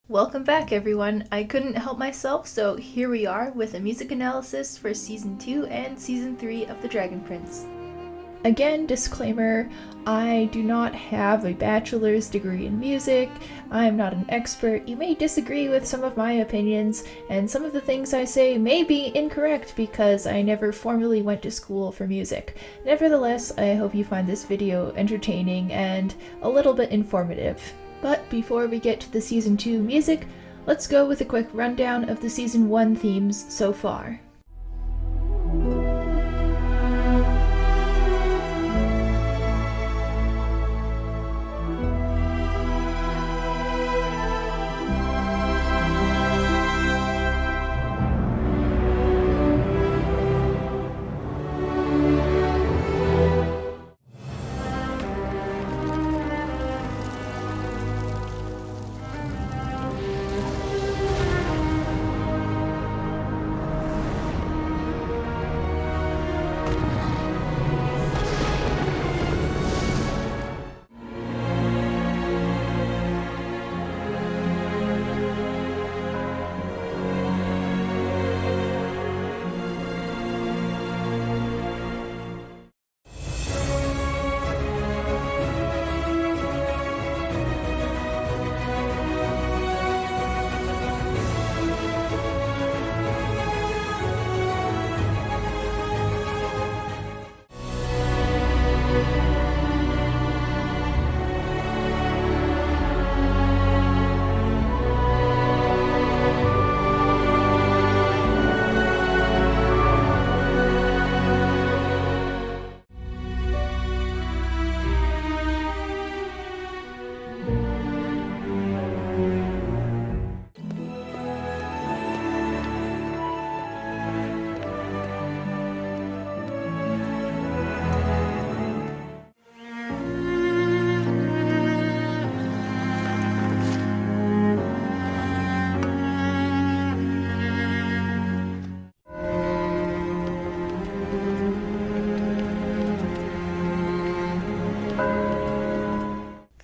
Welcome back, everyone. I couldn't help myself, so here we are with a music analysis for Season 2 and Season 3 of The Dragon Prince. Again, disclaimer, I do not have a bachelor's degree in music. I am not an expert. You may disagree with some of my opinions, and some of the things I say may be incorrect because I never formally went to school for music. Nevertheless, I hope you find this video entertaining and a little bit informative. But before we get to the Season 2 music, let's go with a quick rundown of the Season 1 themes so far.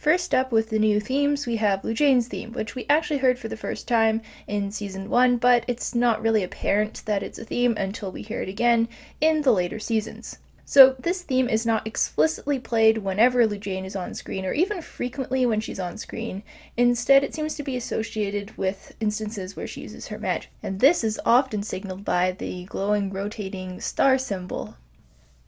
First up with the new themes, we have Lujanne's theme, which we actually heard for the first time in Season 1, but it's not really apparent that it's a theme until we hear it again in the later seasons. So this theme is not explicitly played whenever Lujanne is on screen, or even frequently when she's on screen. Instead, it seems to be associated with instances where she uses her magic, and this is often signaled by the glowing rotating star symbol.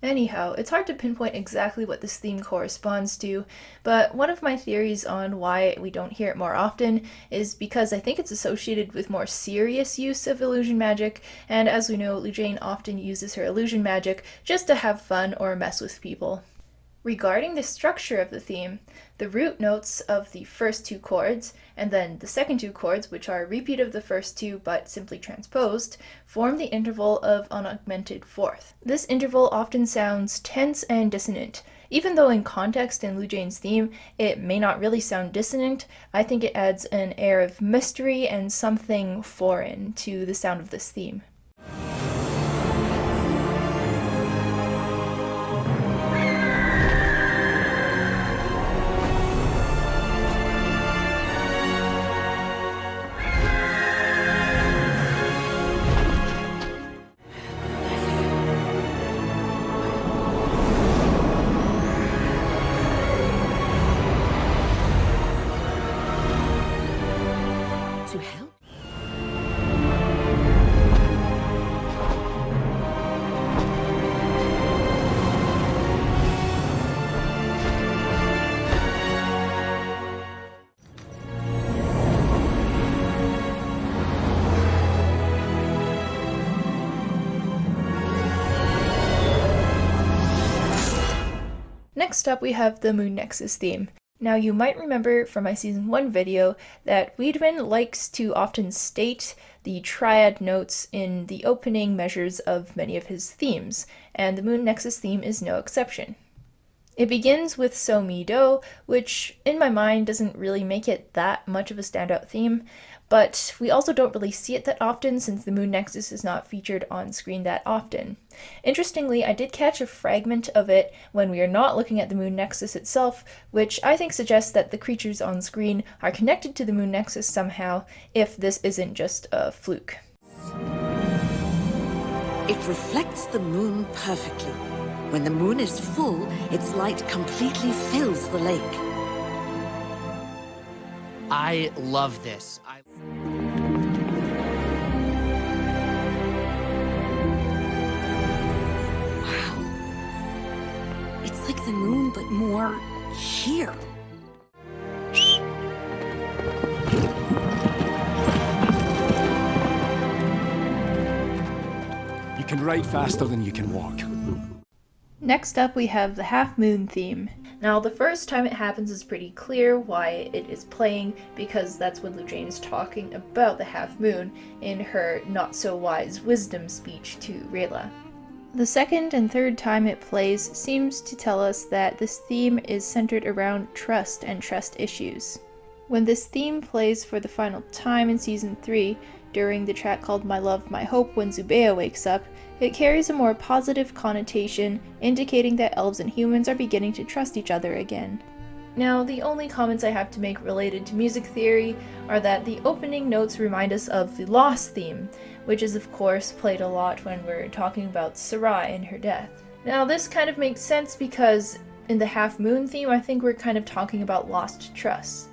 Anyhow, it's hard to pinpoint exactly what this theme corresponds to, but one of my theories on why we don't hear it more often is because I think it's associated with more serious use of illusion magic, and as we know, Lujanne often uses her illusion magic just to have fun or mess with people. Regarding the structure of the theme, the root notes of the first two chords, and then the second two chords, which are a repeat of the first two but simply transposed, form the interval of an augmented fourth. This interval often sounds tense and dissonant. Even though in context in Lujanne's theme it may not really sound dissonant, I think it adds an air of mystery and something foreign to the sound of this theme. Next up we have the Moon Nexus theme. Now you might remember from my Season 1 video that Viren likes to often state the triad notes in the opening measures of many of his themes, and the Moon Nexus theme is no exception. It begins with So Mi Do, which in my mind doesn't really make it that much of a standout theme, but we also don't really see it that often since the moon nexus is not featured on screen that often. Interestingly, I did catch a fragment of it when we are not looking at the moon nexus itself, which I think suggests that the creatures on screen are connected to the moon nexus somehow, if this isn't just a fluke. It reflects the moon perfectly. When the moon is full, its light completely fills the lake. I love this. Wow. It's like the moon, but more here. You can write faster than you can walk. Next up, we have the half moon theme. Now, the first time it happens is pretty clear why it is playing, because that's when Lujanne is talking about the half moon in her not-so-wise wisdom speech to Rayla. The second and third time it plays seems to tell us that this theme is centered around trust and trust issues. When this theme plays for the final time in Season 3, during the track called My Love, My Hope when Zubeia wakes up, it carries a more positive connotation, indicating that elves and humans are beginning to trust each other again. Now, the only comments I have to make related to music theory are that the opening notes remind us of the Lost theme, which is of course played a lot when we're talking about Sarai and her death. Now, this kind of makes sense because in the half moon theme, I think we're kind of talking about lost trust.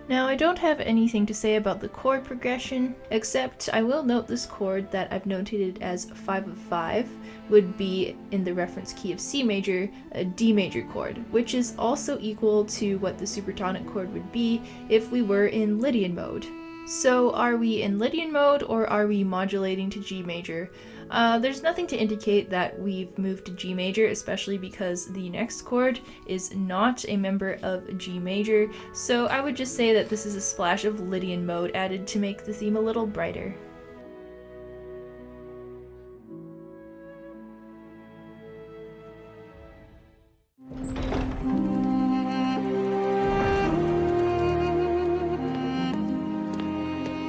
Now, I don't have anything to say about the chord progression, except I will note this chord that I've notated as 5 of 5 would be, in the reference key of C major, a D major chord, which is also equal to what the supertonic chord would be if we were in Lydian mode. So are we in Lydian mode or are we modulating to G major? There's nothing to indicate that we've moved to G major, especially because the next chord is not a member of G major, so I would just say that this is a splash of Lydian mode added to make the theme a little brighter.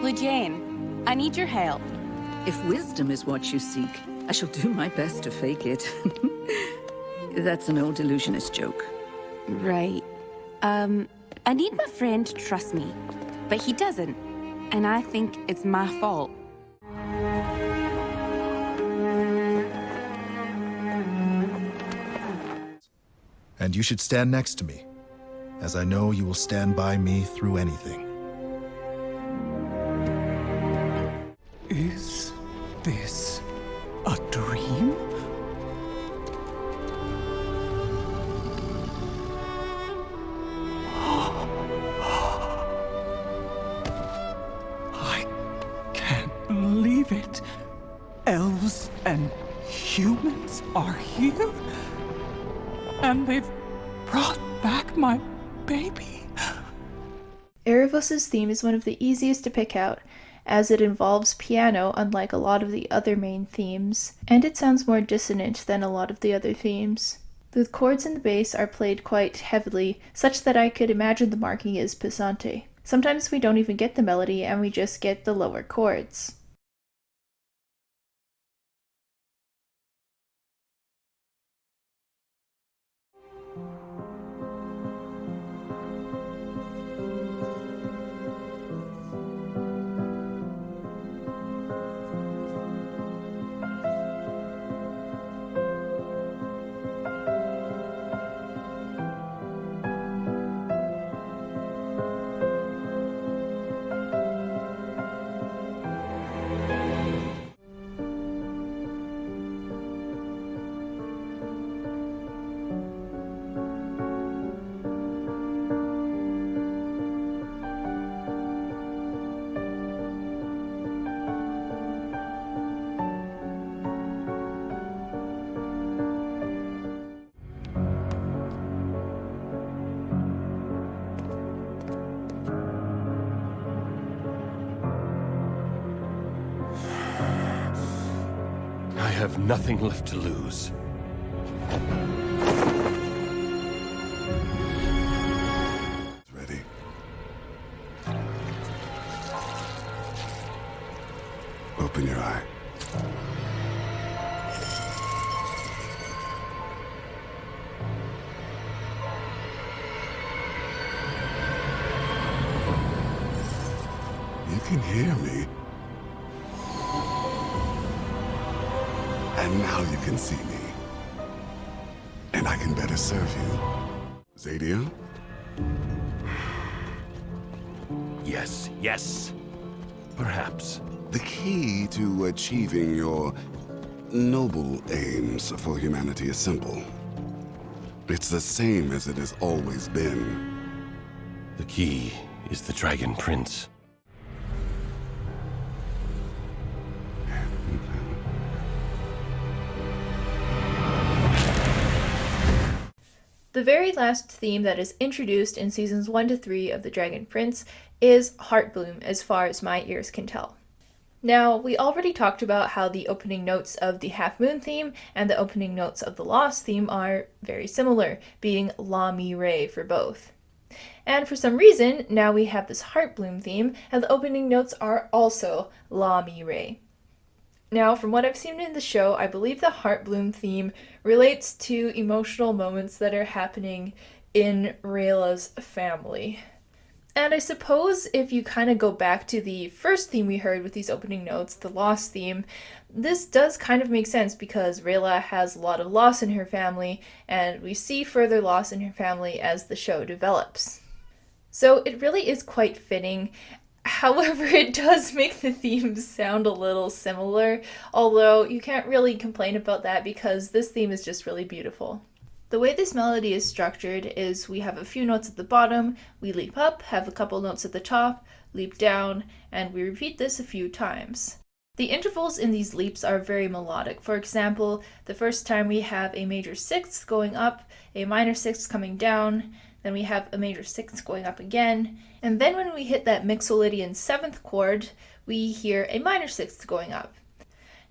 Lujanne, I need your help. If wisdom is what you seek, I shall do my best to fake it. That's an old illusionist joke. Right. I need my friend to trust me, but he doesn't, and I think it's my fault. And you should stand next to me, as I know you will stand by me through anything. Is this a dream? I can't believe it. Elves and humans are here? And they've brought back my baby? Aaravos' theme is one of the easiest to pick out, as it involves piano unlike a lot of the other main themes, and it sounds more dissonant than a lot of the other themes. The chords in the bass are played quite heavily, such that I could imagine the marking is pesante. Sometimes we don't even get the melody and we just get the lower chords. I have nothing left to lose. Open your eye. You can hear me. And now you can see me. And I can better serve you. Zadia? Yes, yes. Perhaps. The key to achieving your noble aims for humanity is simple. It's the same as it has always been. The key is the Dragon Prince. The very last theme that is introduced in seasons 1 to 3 of The Dragon Prince is Heartbloom, as far as my ears can tell. Now, we already talked about how the opening notes of the Half Moon theme and the opening notes of the Lost theme are very similar, being La Mi Re for both. And for some reason, now we have this Heartbloom theme, and the opening notes are also La Mi Re. Now, from what I've seen in the show, I believe the Heartbloom theme relates to emotional moments that are happening in Rayla's family. And I suppose if you kind of go back to the first theme we heard with these opening notes, the Lost theme, this does kind of make sense because Rayla has a lot of loss in her family, and we see further loss in her family as the show develops. So it really is quite fitting. However, it does make the themes sound a little similar, although you can't really complain about that because this theme is just really beautiful. The way this melody is structured is we have a few notes at the bottom, we leap up, have a couple notes at the top, leap down, and we repeat this a few times. The intervals in these leaps are very melodic. For example, the first time we have a major sixth going up, a minor sixth coming down, then we have a major sixth going up again, and then when we hit that Mixolydian seventh chord, we hear a minor sixth going up.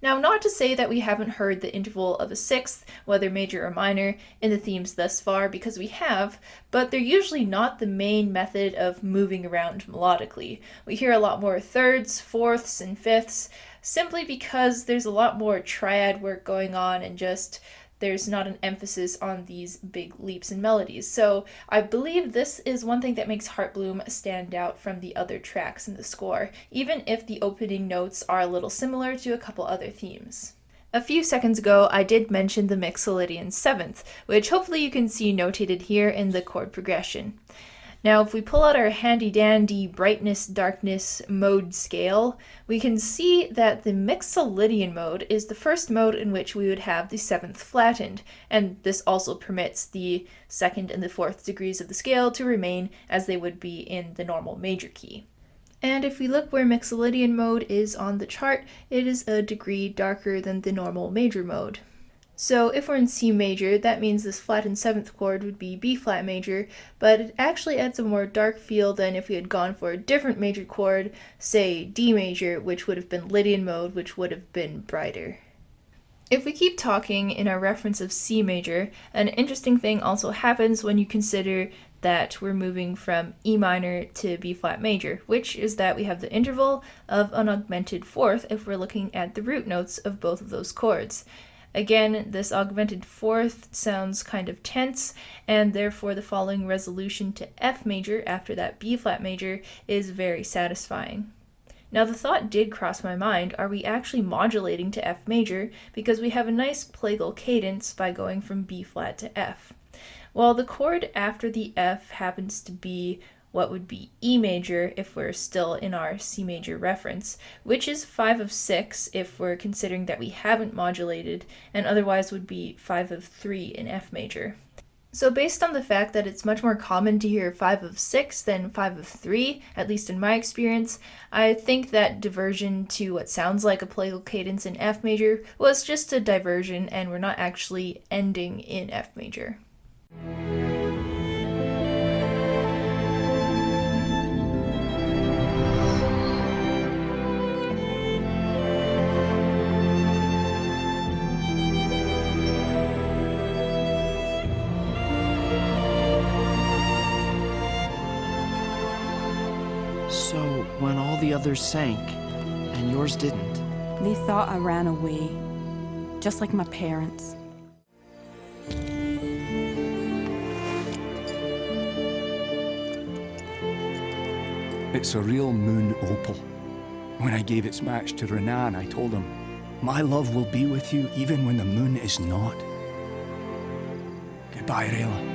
Now, not to say that we haven't heard the interval of a sixth, whether major or minor, in the themes thus far, because we have, but they're usually not the main method of moving around melodically. We hear a lot more thirds, fourths, and fifths, simply because there's a lot more triad work going on and just there's not an emphasis on these big leaps in melodies. So I believe this is one thing that makes Heartbloom stand out from the other tracks in the score, even if the opening notes are a little similar to a couple other themes. A few seconds ago, I did mention the Mixolydian seventh, which hopefully you can see notated here in the chord progression. Now, if we pull out our handy-dandy brightness-darkness mode scale, we can see that the Mixolydian mode is the first mode in which we would have the seventh flattened, and this also permits the second and the fourth degrees of the scale to remain as they would be in the normal major key. And if we look where Mixolydian mode is on the chart, it is a degree darker than the normal major mode. So if we're in C major, that means this flattened seventh chord would be B flat major, but it actually adds a more dark feel than if we had gone for a different major chord, say D major, which would have been Lydian mode, which would have been brighter. If we keep talking in our reference of C major, an interesting thing also happens when you consider that we're moving from E minor to B flat major, which is that we have the interval of an augmented fourth if we're looking at the root notes of both of those chords. Again, this augmented fourth sounds kind of tense, and therefore the following resolution to F major after that B flat major is very satisfying. Now the thought did cross my mind, are we actually modulating to F major because we have a nice plagal cadence by going from B flat to F? Well, the chord after the F happens to be what would be E major if we're still in our C major reference, which is 5 of 6 if we're considering that we haven't modulated, and otherwise would be 5 of 3 in F major. So based on the fact that it's much more common to hear 5 of 6 than 5 of 3, at least in my experience, I think that diversion to what sounds like a plagal cadence in F major was just a diversion and we're not actually ending in F major. So, when all the others sank, and yours didn't, They thought I ran away, just like my parents. It's a real moon opal. When I gave its match to Renan, I told him, my love will be with you even when the moon is not. Goodbye, Rayla.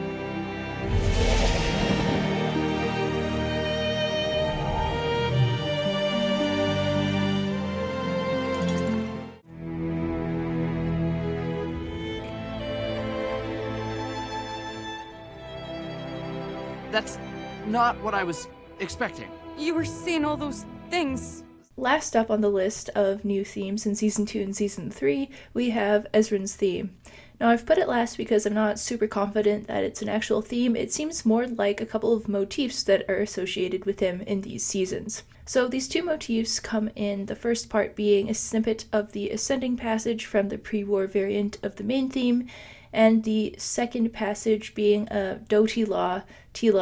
That's not what I was expecting. You were saying all those things. Last up on the list of new themes in Season 2 and Season 3, we have Ezran's theme. Now, I've put it last because I'm not super confident that it's an actual theme. It seems more like a couple of motifs that are associated with him in these seasons. So these two motifs come in, the first part being a snippet of the ascending passage from the pre-war variant of the main theme, and the second passage being a do ti la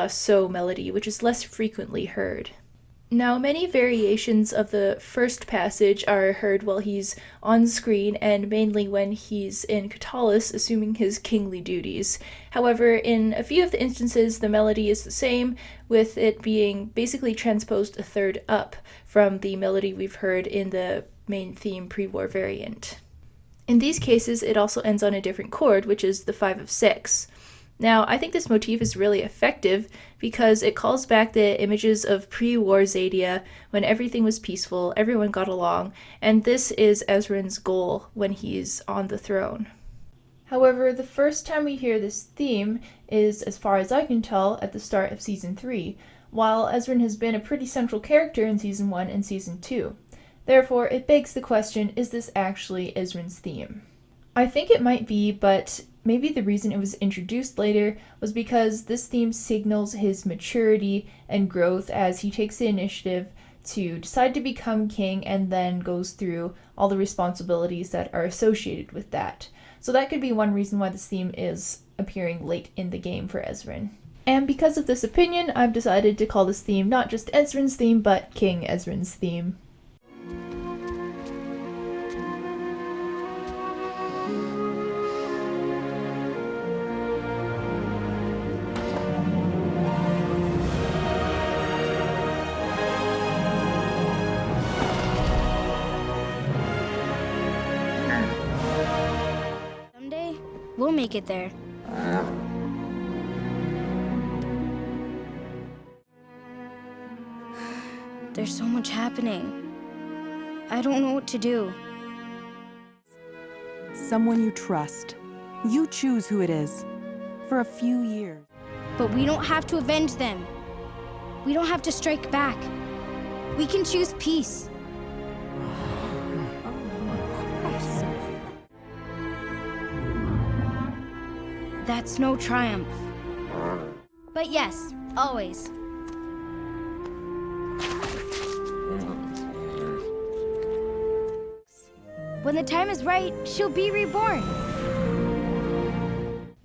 so melody, which is less frequently heard. Now, many variations of the first passage are heard while he's on screen, and mainly when he's in Katolis, assuming his kingly duties. However, in a few of the instances, the melody is the same, with it being basically transposed a third up from the melody we've heard in the main theme pre-war variant. In these cases, it also ends on a different chord, which is the 5 of 6. Now, I think this motif is really effective because it calls back the images of pre-war Zadia when everything was peaceful, everyone got along, and this is Ezran's goal when he's on the throne. However, the first time we hear this theme is, as far as I can tell, at the start of Season 3, while Ezran has been a pretty central character in Season 1 and Season 2. Therefore, it begs the question, is this actually Ezran's theme? I think it might be, but maybe the reason it was introduced later was because this theme signals his maturity and growth as he takes the initiative to decide to become king and then goes through all the responsibilities that are associated with that. So that could be one reason why this theme is appearing late in the game for Ezran. And because of this opinion, I've decided to call this theme not just Ezran's theme, but King Ezran's theme. We'll make it there. There's so much happening. I don't know what to do. Someone you trust. You choose who it is. For a few years. But we don't have to avenge them. We don't have to strike back. We can choose peace. That's no triumph. But yes, always. When the time is right, she'll be reborn.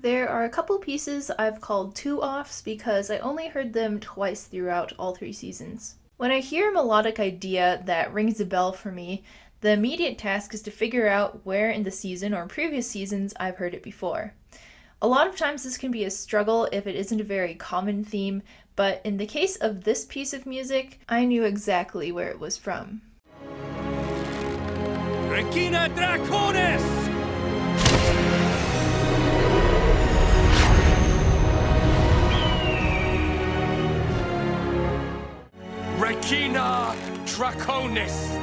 There are a couple pieces I've called two-offs because I only heard them twice throughout all 3 seasons. When I hear a melodic idea that rings a bell for me, the immediate task is to figure out where in the season or previous seasons I've heard it before. A lot of times this can be a struggle if it isn't a very common theme, but in the case of this piece of music, I knew exactly where it was from. Regina Draconis! Regina Draconis!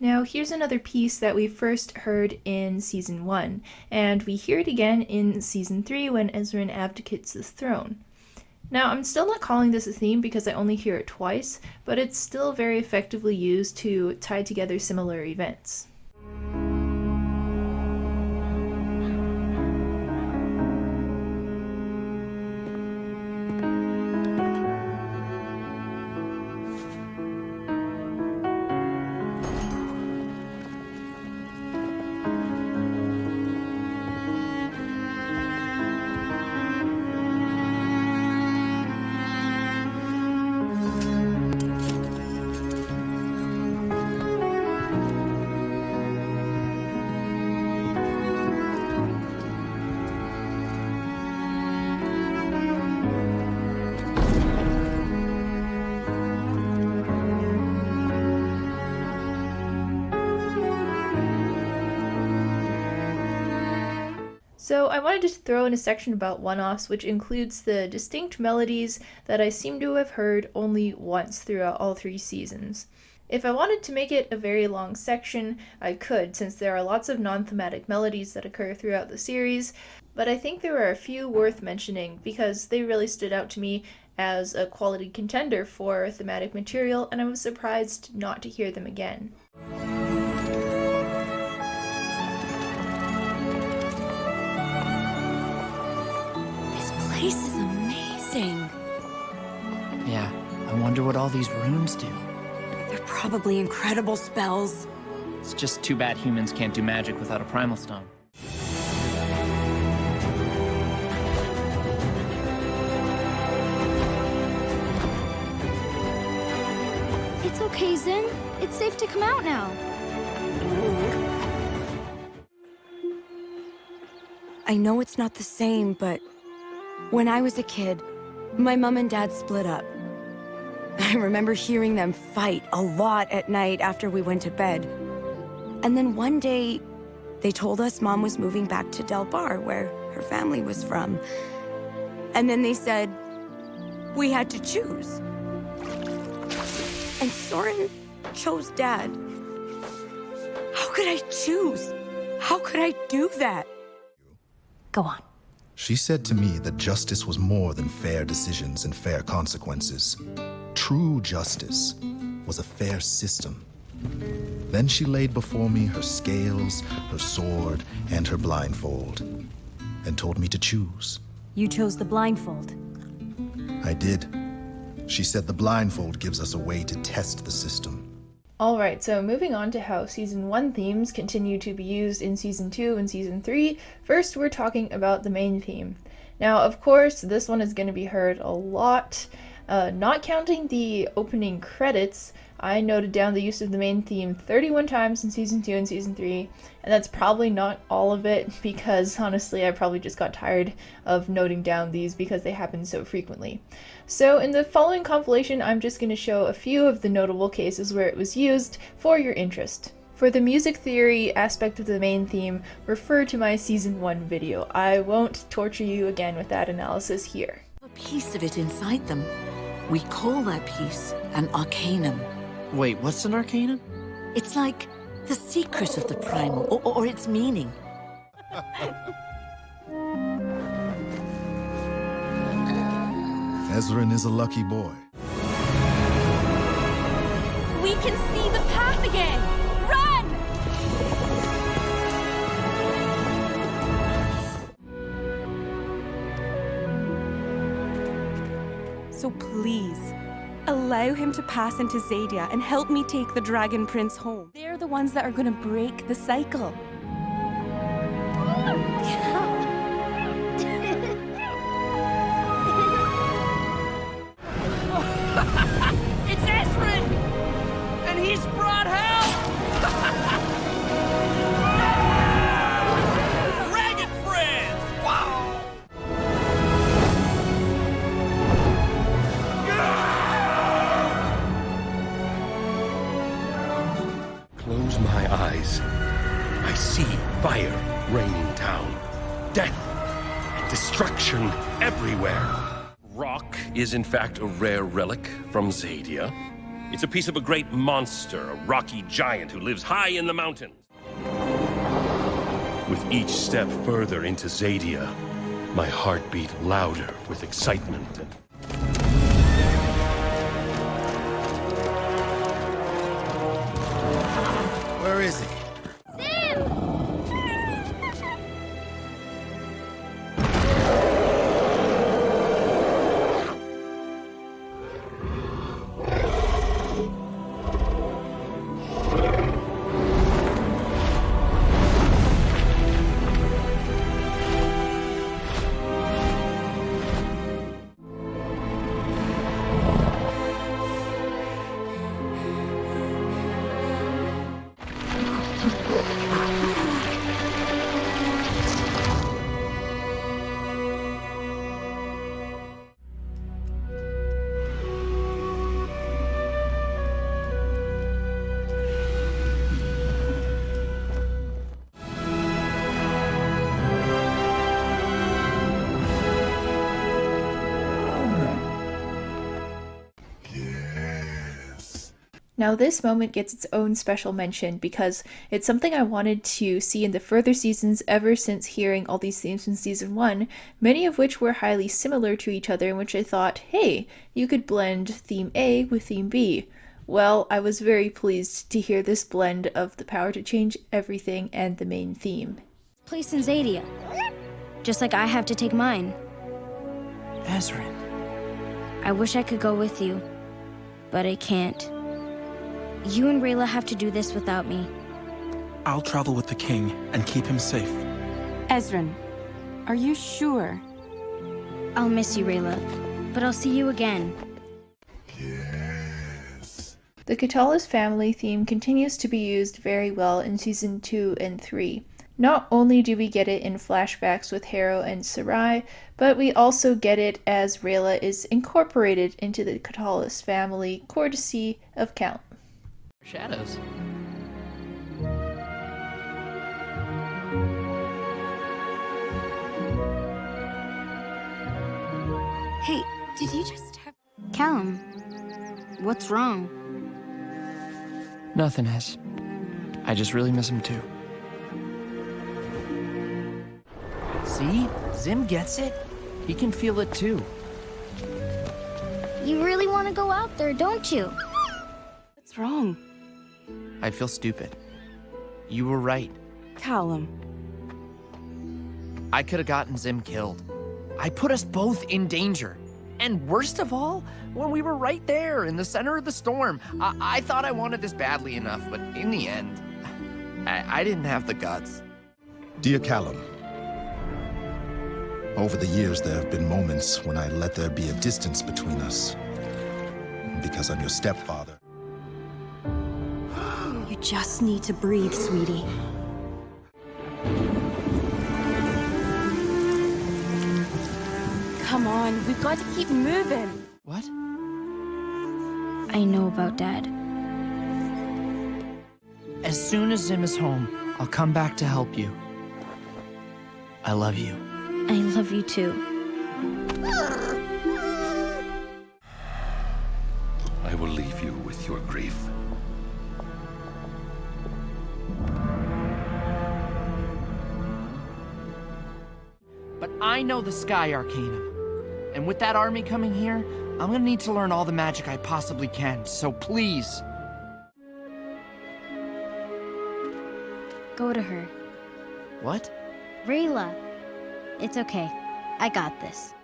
Now here's another piece that we first heard in Season 1, and we hear it again in Season 3 when Ezran abdicates the throne. Now I'm still not calling this a theme because I only hear it twice, but it's still very effectively used to tie together similar events. So I wanted to throw in a section about one-offs, which includes the distinct melodies that I seem to have heard only once throughout all 3 seasons. If I wanted to make it a very long section, I could, since there are lots of non-thematic melodies that occur throughout the series, but I think there are a few worth mentioning because they really stood out to me as a quality contender for thematic material, and I was surprised not to hear them again. This is amazing. Yeah, I wonder what all these runes do. They're probably incredible spells. It's just too bad humans can't do magic without a primal stone. It's okay, Zin. It's safe to come out now. I know it's not the same, but when I was a kid, my mom and dad split up. I remember hearing them fight a lot at night after we went to bed. And then one day, they told us Mom was moving back to Del Bar, where her family was from. And then they said we had to choose. And Soren chose Dad. How could I choose? How could I do that? Go on. She said to me that justice was more than fair decisions and fair consequences. True justice was a fair system. Then she laid before me her scales, her sword, and her blindfold, and told me to choose. You chose the blindfold. I did. She said the blindfold gives us a way to test the system. Alright, so moving on to how Season 1 themes continue to be used in Season 2 and Season 3, first we're talking about the main theme. Now, of course, this one is going to be heard a lot. Not counting the opening credits, I noted down the use of the main theme 31 times in Season 2 and Season 3, and that's probably not all of it, because honestly I probably just got tired of noting down these because they happen so frequently. So in the following compilation, I'm just going to show a few of the notable cases where it was used for your interest. For the music theory aspect of the main theme, refer to my Season 1 video. I won't torture you again with that analysis here. A piece of it inside them. We call that piece an arcanum. Wait, what's an arcanum? It's like the secret of the primal, or its meaning. Ezran is a lucky boy. We can see the path again! Run! So please, allow him to pass into Zadia and help me take the Dragon Prince home. They're the ones that are going to break the cycle. It's Ezran! And he's brought help! Dragon friends! Wow! Close my eyes. I see fire raining down. Death and destruction everywhere. Rock is in fact a rare relic from Zadia. It's a piece of a great monster, a rocky giant who lives high in the mountains. With each step further into Zadia, my heart beat louder with excitement and Where is he? Now this moment gets its own special mention because it's something I wanted to see in the further seasons ever since hearing all these themes in Season 1, many of which were highly similar to each other, in which I thought, hey, you could blend Theme A with Theme B. Well, I was very pleased to hear this blend of the power to change everything and the main theme. Place in Zadia. Just like I have to take mine. Ezran. I wish I could go with you, but I can't. You and Rayla have to do this without me. I'll travel with the king and keep him safe. Ezran, are you sure? I'll miss you, Rayla, but I'll see you again. The Katolis family theme continues to be used very well in Season 2 and 3. Not only do we get it in flashbacks with Harrow and Sarai, but we also get it as Rayla is incorporated into the Katolis family, courtesy of Count. Shadows. Hey, did you just have... Callum, what's wrong? Nothing, Ez. I just really miss him too. See? Zim gets it. He can feel it too. You really want to go out there, don't you? What's wrong? I feel stupid. You were right. Callum. I could have gotten Zim killed. I put us both in danger. And worst of all, when we were right there in the center of the storm, I thought I wanted this badly enough, but in the end, I didn't have the guts. Dear Callum, over the years there have been moments when I let there be a distance between us. Because I'm your stepfather. You just need to breathe, sweetie. Come on, we've got to keep moving. What? I know about Dad. As soon as Zim is home, I'll come back to help you. I love you. I love you too. I will leave you with your grief. But I know the Sky Arcanum. And with that army coming here, I'm gonna need to learn all the magic I possibly can, so please. Go to her. What? Rayla. It's okay. I got this.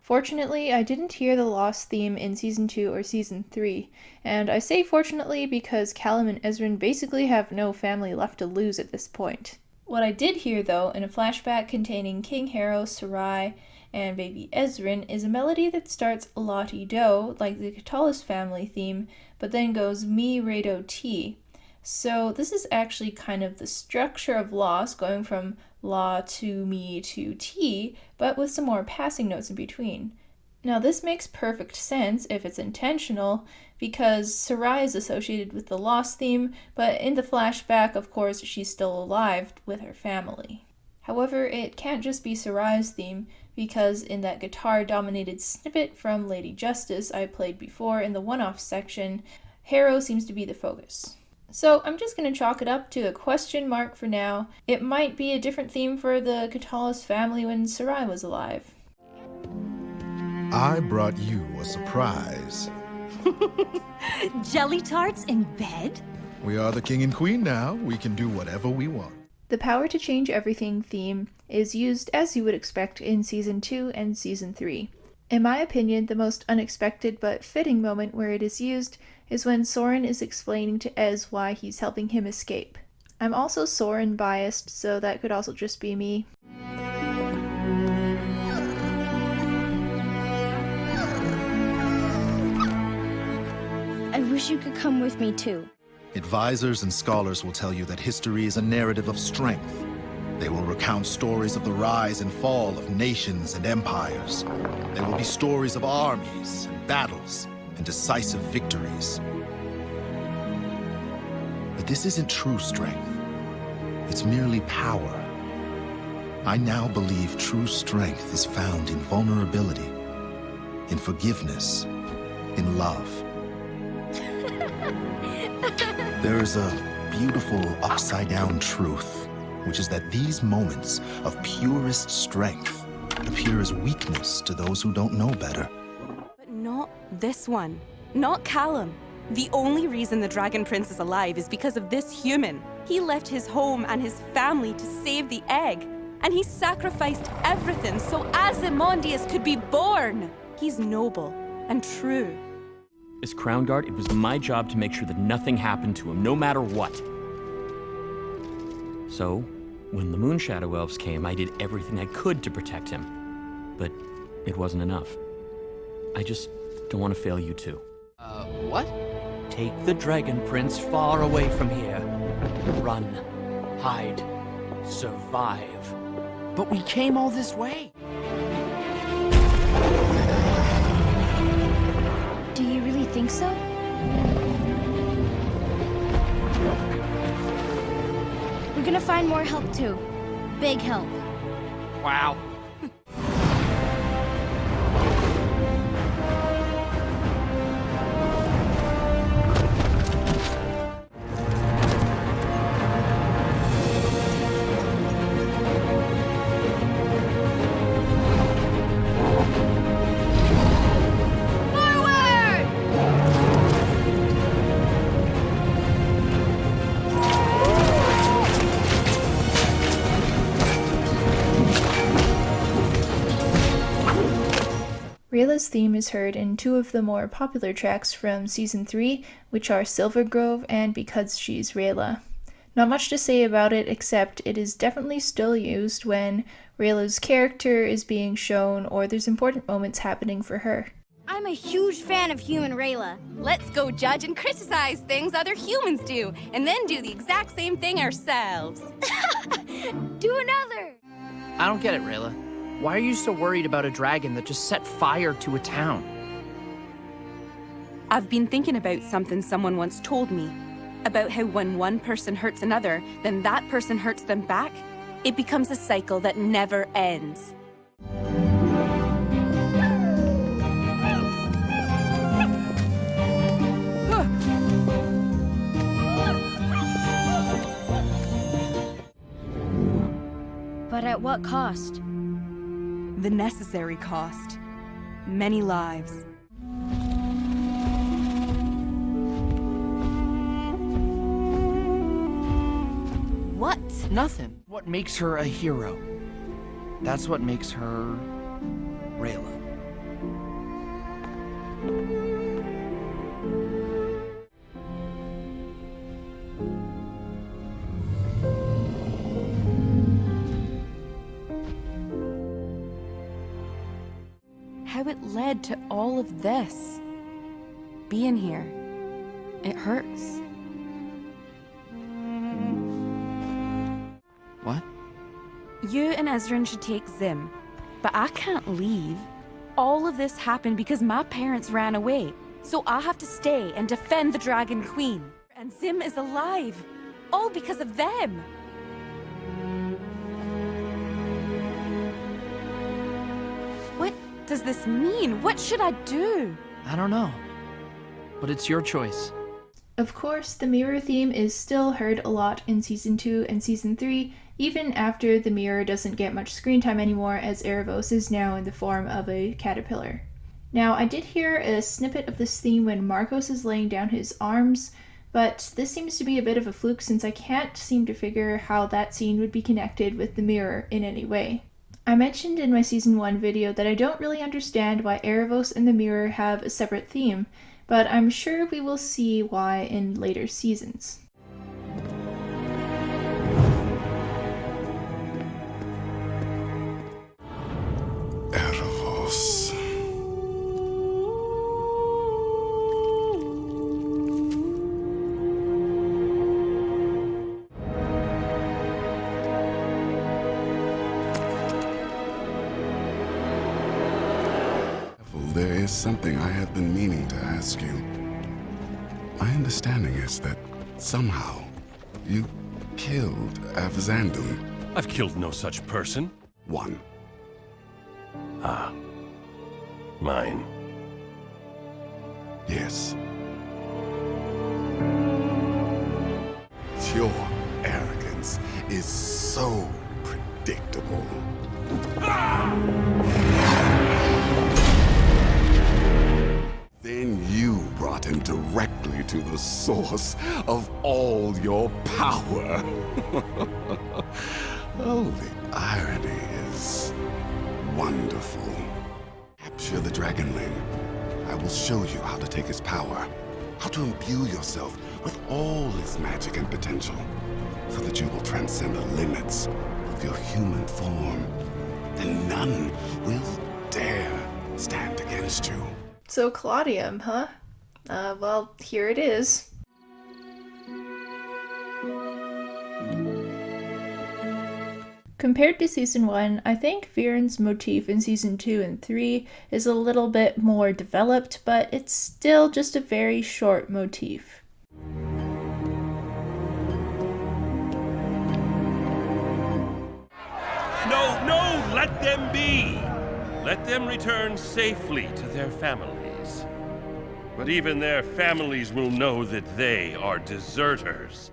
Fortunately, I didn't hear the Lost theme in Season 2 or Season 3, and I say fortunately because Callum and Ezran basically have no family left to lose at this point. What I did hear, though, in a flashback containing King Harrow, Sarai, and baby Ezran, is a melody that starts la-ti-do, like the Katolis family theme, but then goes mi-re-do-ti. So this is actually kind of the structure of Lost, going from La to Mi to Ti, but with some more passing notes in between. Now this makes perfect sense if it's intentional, because Sarai is associated with the Lost theme, but in the flashback, of course, she's still alive with her family. However, it can't just be Sarai's theme, because in that guitar-dominated snippet from Lady Justice I played before in the one-off section, Harrow seems to be the focus. So I'm just going to chalk it up to a question mark for now. It might be a different theme for the Katolis family when Sarai was alive. I brought you a surprise. Jelly tarts in bed? We are the king and queen now. We can do whatever we want. The Power to Change Everything theme is used as you would expect in Season 2 and Season 3. In my opinion, the most unexpected but fitting moment where it is used is when Soren is explaining to Ez why he's helping him escape. I'm also Soren biased, so that could also just be me. I wish you could come with me too. Advisors and scholars will tell you that history is a narrative of strength. They will recount stories of the rise and fall of nations and empires. There will be stories of armies and battles and decisive victories. But this isn't true strength. It's merely power. I now believe true strength is found in vulnerability, in forgiveness, in love. There is a beautiful upside-down truth, which is that these moments of purest strength appear as weakness to those who don't know better. But not this one. Not Callum. The only reason the Dragon Prince is alive is because of this human. He left his home and his family to save the egg. And he sacrificed everything so Ozymandias could be born. He's noble and true. As Crown Guard, it was my job to make sure that nothing happened to him, no matter what. So, when the Moon Shadow Elves came, I did everything I could to protect him. But it wasn't enough. I just don't want to fail you too. What? Take the Dragon Prince far away from here. Run, hide, survive. But we came all this way. Do you really think so? We're gonna find more help too. Big help. Wow. Rayla's theme is heard in two of the more popular tracks from Season 3, which are Silver Grove and Because She's Rayla. Not much to say about it, except it is definitely still used when Rayla's character is being shown or there's important moments happening for her. I'm a huge fan of human Rayla. Let's go judge and criticize things other humans do, and then do the exact same thing ourselves. Do another! I don't get it, Rayla. Why are you so worried about a dragon that just set fire to a town? I've been thinking about something someone once told me. About how when one person hurts another, then that person hurts them back. It becomes a cycle that never ends. But at what cost? The necessary cost. Many lives. What? Nothing. What makes her a hero? That's what makes her Rayla. How it led to all of this. Being here. It hurts. What? You and Ezran should take Zim, but I can't leave. All of this happened because my parents ran away, so I have to stay and defend the Dragon Queen. And Zim is alive, all because of them. What does this mean? What should I do? I don't know. But it's your choice. Of course, the mirror theme is still heard a lot in Season 2 and Season 3, even after the mirror doesn't get much screen time anymore, as Aaravos is now in the form of a caterpillar. Now, I did hear a snippet of this theme when Marcos is laying down his arms, but this seems to be a bit of a fluke since I can't seem to figure how that scene would be connected with the mirror in any way. I mentioned in my Season 1 video that I don't really understand why Aaravos and the mirror have a separate theme, but I'm sure we will see why in later seasons. Aaravos. There is something I have been meaning to ask you. My understanding is that somehow you killed Avzandum. I've killed no such person. One. Ah. Mine. Yes. Your arrogance is so predictable. Then you brought him directly to the source of all your power. Oh, the irony is wonderful. Capture the Dragonling. I will show you how to take his power, how to imbue yourself with all its magic and potential, so that you will transcend the limits of your human form. Then none will dare stand against you. So Claudium, huh? Well, here it is. Compared to Season 1, I think Viren's motif in Season 2 and 3 is a little bit more developed, but it's still just a very short motif. No, let them be! Let them return safely to their families. But even their families will know that they are deserters.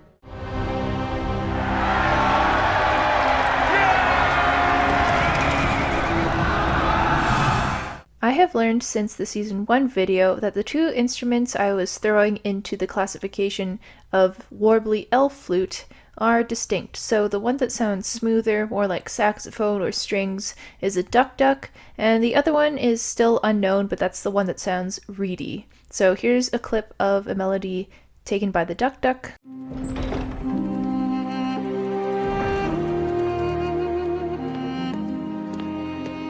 I have learned since the Season 1 video that the two instruments I was throwing into the classification of warbly elf flute are distinct. So the one that sounds smoother, more like saxophone or strings, is a dukduk, and the other one is still unknown, but that's the one that sounds reedy. So here's a clip of a melody taken by the dukduk.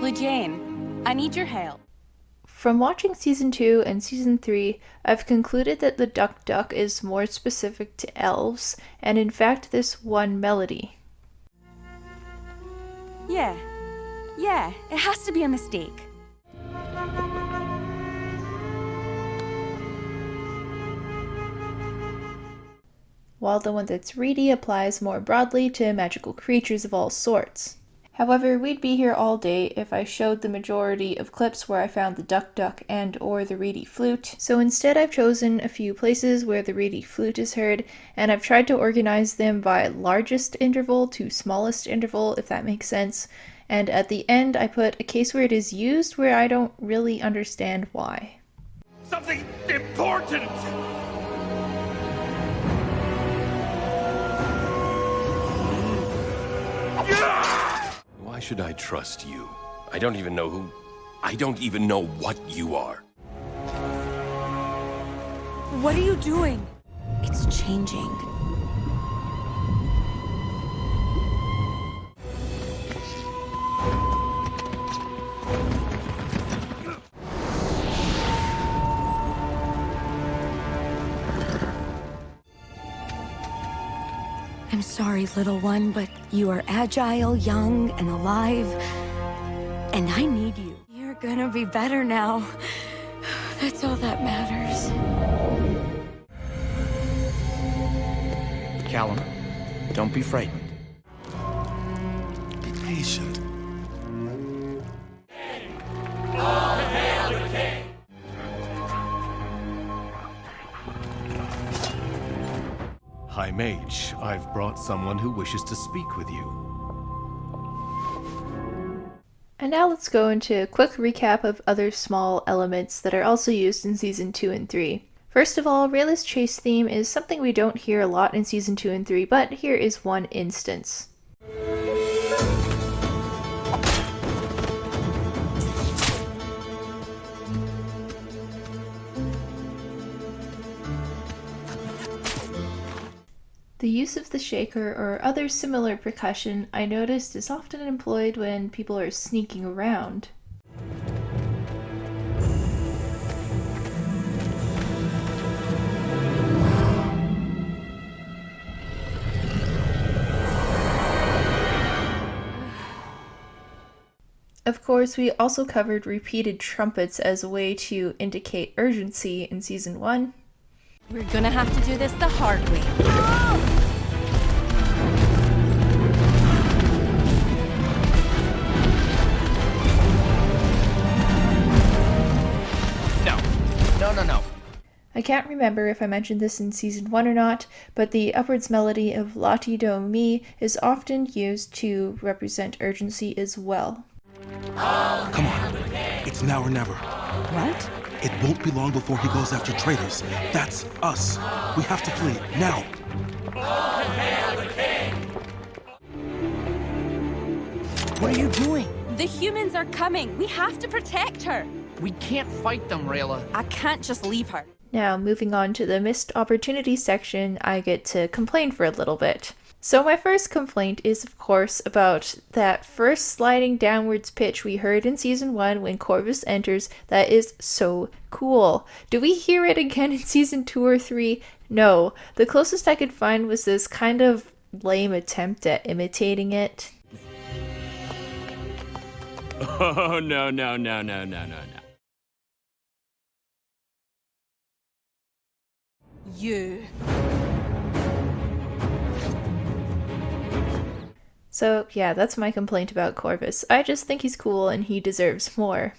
Lujanne, I need your help. From watching Season 2 and Season 3, I've concluded that the dukduk is more specific to elves, and in fact this one melody. Yeah, it has to be a mistake. While the one that's reedy applies more broadly to magical creatures of all sorts. However, we'd be here all day if I showed the majority of clips where I found the dukduk and or the reedy flute, so instead I've chosen a few places where the reedy flute is heard, and I've tried to organize them by largest interval to smallest interval, if that makes sense, and at the end I put a case where it is used where I don't really understand why. Something important! Why should I trust you? I don't even know what you are. What are you doing? It's changing. I'm sorry, little one, but you are agile, young, and alive, and I need you. You're gonna be better now. That's all that matters. Callum, don't be frightened. Be patient. High Mage, I've brought someone who wishes to speak with you. And now let's go into a quick recap of other small elements that are also used in Season 2 and 3. First of all, Rayla's chase theme is something we don't hear a lot in Season 2 and 3, but here is one instance. The use of the shaker or other similar percussion I noticed is often employed when people are sneaking around. Of course, we also covered repeated trumpets as a way to indicate urgency in Season 1. We're gonna have to do this the hard way. I can't remember if I mentioned this in Season 1 or not, but the upwards melody of Lati Do Mi is often used to represent urgency as well. Come on. It's now or never. What? It won't be long before he goes after traitors. That's us. We have to flee, now. What are you doing? The humans are coming. We have to protect her. We can't fight them, Rayla. I can't just leave her. Now, moving on to the missed opportunity section, I get to complain for a little bit. So my first complaint is, of course, about that first sliding downwards pitch we heard in Season 1 when Corvus enters. That is so cool. Do we hear it again in Season 2 or 3? No. The closest I could find was this kind of lame attempt at imitating it. Oh, no. You. So yeah, that's my complaint about Corvus. I just think he's cool and he deserves more.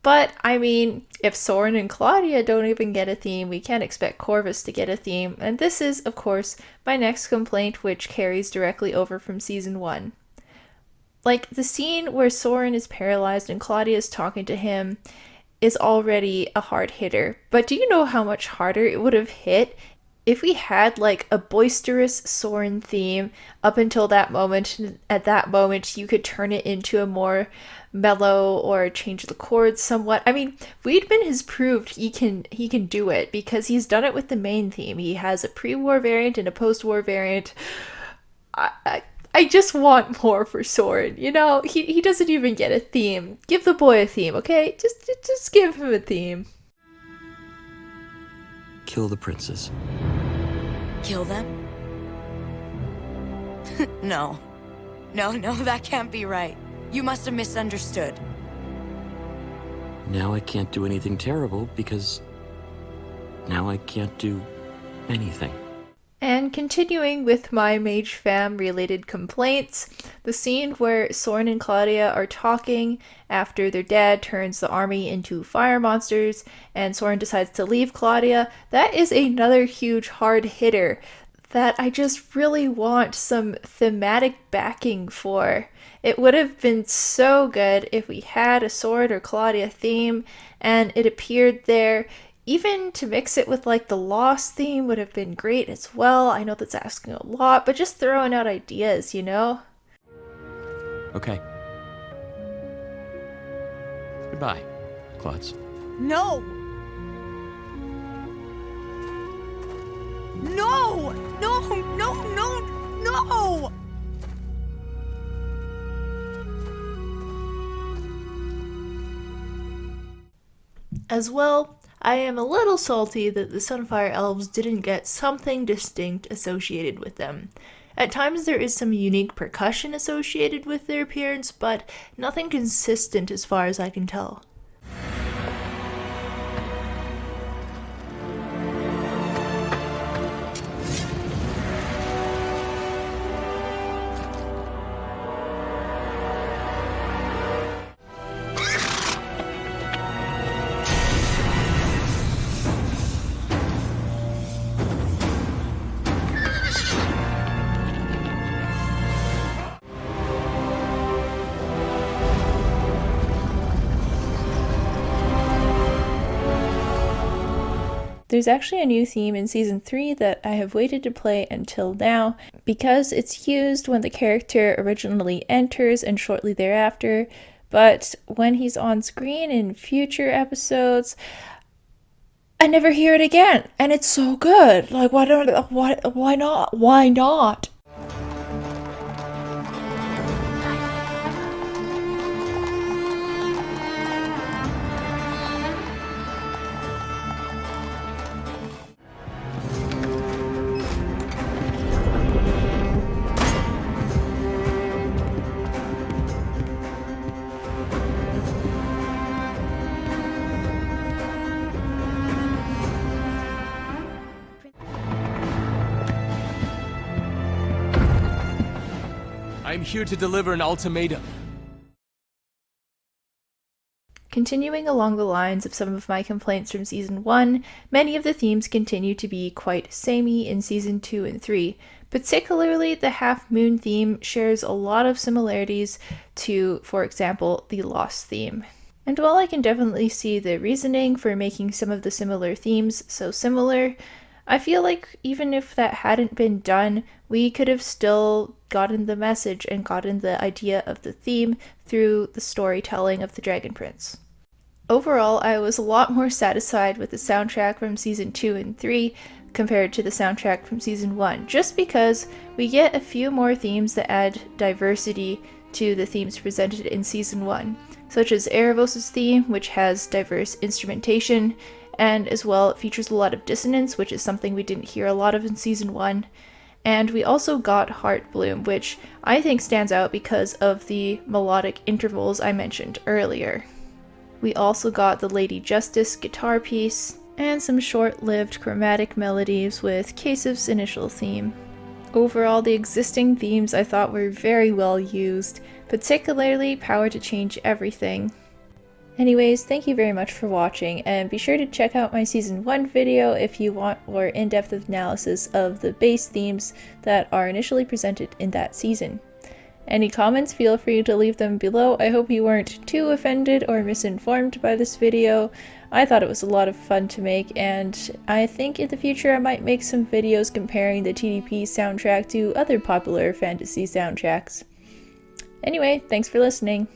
But, I mean, if Soren and Claudia don't even get a theme, we can't expect Corvus to get a theme. And this is, of course, my next complaint, which carries directly over from Season 1. Like, the scene where Soren is paralyzed and Claudia is talking to him is already a hard hitter. But do you know how much harder it would have hit if we had, like, a boisterous Soren theme up until that moment? At that moment, you could turn it into a more mellow or change the chords somewhat. I mean, Weedman has proved he can do it because he's done it with the main theme. He has a pre-war variant and a post-war variant. I just want more for Soren. You know, he doesn't even get a theme. Give the boy a theme, okay? Just give him a theme. Kill the princes. Kill them? No, that can't be right. You must have misunderstood. Now I can't do anything terrible because now I can't do anything. And continuing with my Mage Fam related complaints, the scene where Soren and Claudia are talking after their dad turns the army into fire monsters and Soren decides to leave Claudia, that is another huge hard hitter that I just really want some thematic backing for. It would have been so good if we had a Soren or Claudia theme and it appeared there. Even to mix it with like the Lost theme would have been great as well. I know that's asking a lot, but just throwing out ideas, you know? Okay. Goodbye, Klutz. No! No! No! As well, I am a little salty that the Sunfire Elves didn't get something distinct associated with them. At times there is some unique percussion associated with their appearance, but nothing consistent as far as I can tell. There's actually a new theme in Season 3 that I have waited to play until now because it's used when the character originally enters and shortly thereafter, but when he's on screen in future episodes, I never hear it again, and it's so good. Like, why not? Why not? I'm here to deliver an ultimatum. Continuing along the lines of some of my complaints from Season 1, many of the themes continue to be quite samey in Season 2 and 3. Particularly, the Half Moon theme shares a lot of similarities to, for example, the Lost theme. And while I can definitely see the reasoning for making some of the similar themes so similar, I feel like even if that hadn't been done, we could have still gotten the message and gotten the idea of the theme through the storytelling of the Dragon Prince. Overall, I was a lot more satisfied with the soundtrack from Season 2 and 3 compared to the soundtrack from Season 1, just because we get a few more themes that add diversity to the themes presented in Season 1, such as Aaravos' theme, which has diverse instrumentation, and as well it features a lot of dissonance, which is something we didn't hear a lot of in Season 1. And we also got Heartbloom, which I think stands out because of the melodic intervals I mentioned earlier. We also got the Lady Justice guitar piece, and some short-lived chromatic melodies with Kasev's initial theme. Overall, the existing themes I thought were very well used, particularly Power to Change Everything. Anyways, thank you very much for watching, and be sure to check out my Season 1 video if you want more in-depth analysis of the base themes that are initially presented in that season. Any comments, feel free to leave them below. I hope you weren't too offended or misinformed by this video. I thought it was a lot of fun to make, and I think in the future I might make some videos comparing the TDP soundtrack to other popular fantasy soundtracks. Anyway, thanks for listening.